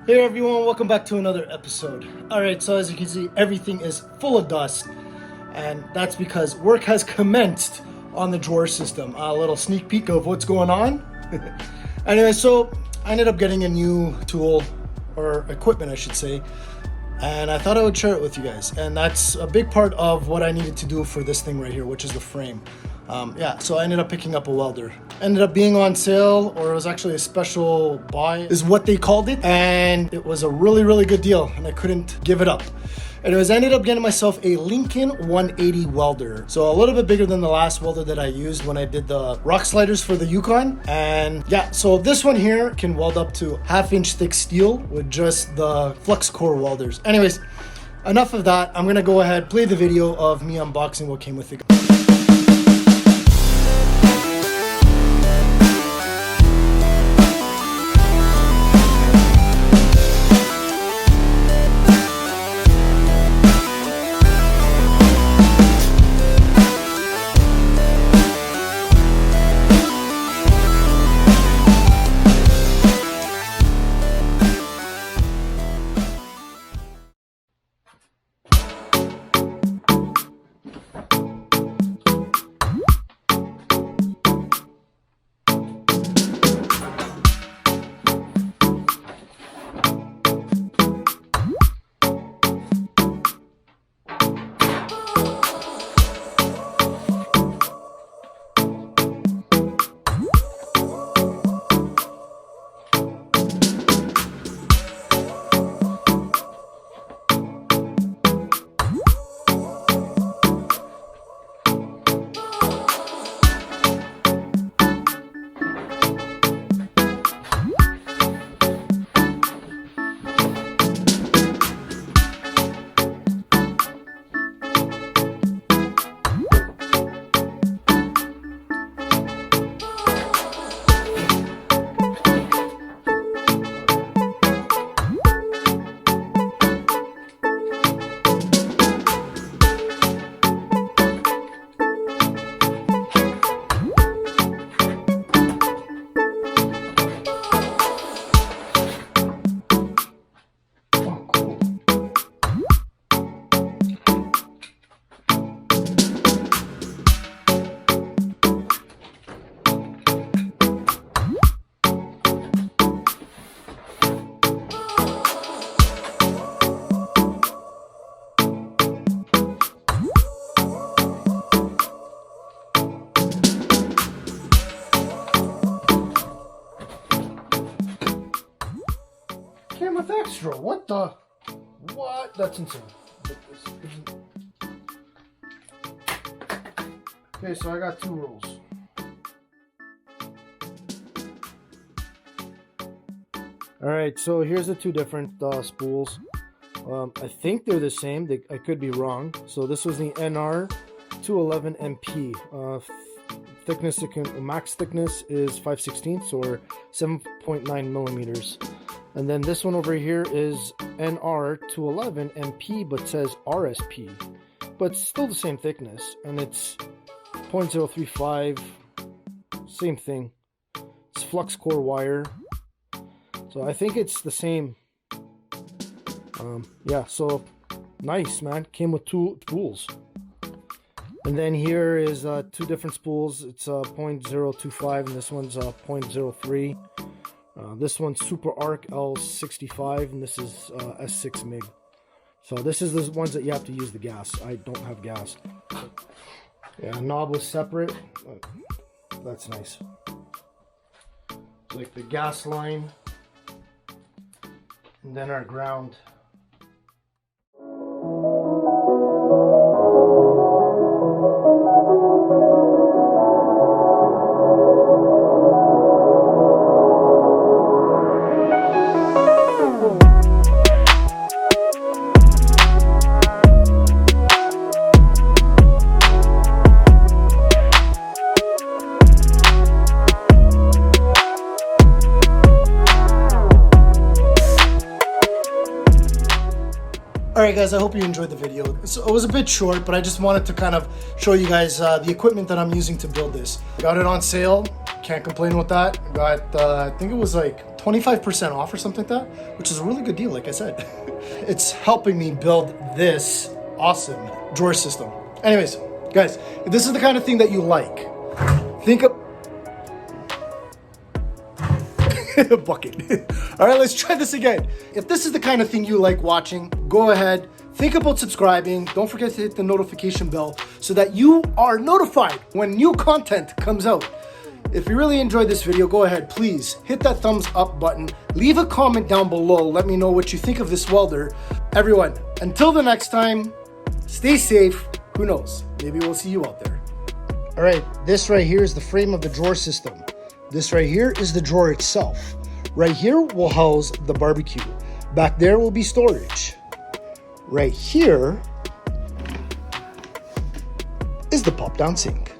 Hey everyone, welcome back to another episode. Alright, so as you can see, everything is full of dust, and that's because work has commenced on the drawer system. A little sneak peek of what's going on. Anyway, so I ended up getting a new tool, or equipment I should say, and I thought I would share it with you guys. And that's a big part of what I needed to do for this thing right here, which is the frame. So I ended up picking up a welder. Ended up being on sale, or it was actually a special buy is what they called it, and it was a really good deal and I couldn't give it up. Anyways, I ended up getting myself a Lincoln 180 welder, so a little bit bigger than the last welder that I used when I did the rock sliders for the Yukon. And yeah, so this one here can weld up to 1/2 inch thick steel with just the flux core welders. Anyways, enough of that. I'm gonna go ahead, play the video of me unboxing what came with it. Came with extra. What? That's insane. Okay, so I got 2 rules. Alright, so here's the 2 different spools. I think they're the same. I could be wrong. So this was the NR 211 MP. Thickness, max thickness is 5/16 or 7.9 millimeters. And then this one over here is NR 211 MP, but says RSP, but still the same thickness, and it's 0.035, same thing. It's flux core wire, so I think it's the same. Yeah, so nice, man. Came with 2 spools. And then here is 2 different spools. It's 0.025 and this one's 0.03. This one's Super Arc L65 and this is S6 MIG. So this is the ones that you have to use the gas. I don't have gas. Yeah, knob was separate. That's nice. It's like the gas line and then our ground. Alright guys, I hope you enjoyed the video. It was a bit short, but I just wanted to kind of show you guys the equipment that I'm using to build this. Got it on sale, can't complain with that. Got, I think it was like 25% off or something like that, which is a really good deal, like I said. It's helping me build this awesome drawer system. Anyways, guys, if this is the kind of thing that you like, think of bucket. All right, let's try this again. If this is the kind of thing you like watching, go ahead, think about subscribing. Don't forget to hit the notification bell so that you are notified when new content comes out. If you really enjoyed this video, go ahead, please hit that thumbs up button. Leave a comment down below. Let me know what you think of this welder. Everyone, until the next time, stay safe. Who knows? Maybe we'll see you out there. All right, this right here is the frame of the drawer system. This right here is the drawer itself. Right here will house the barbecue. Back there will be storage. Right here is the pop-down sink.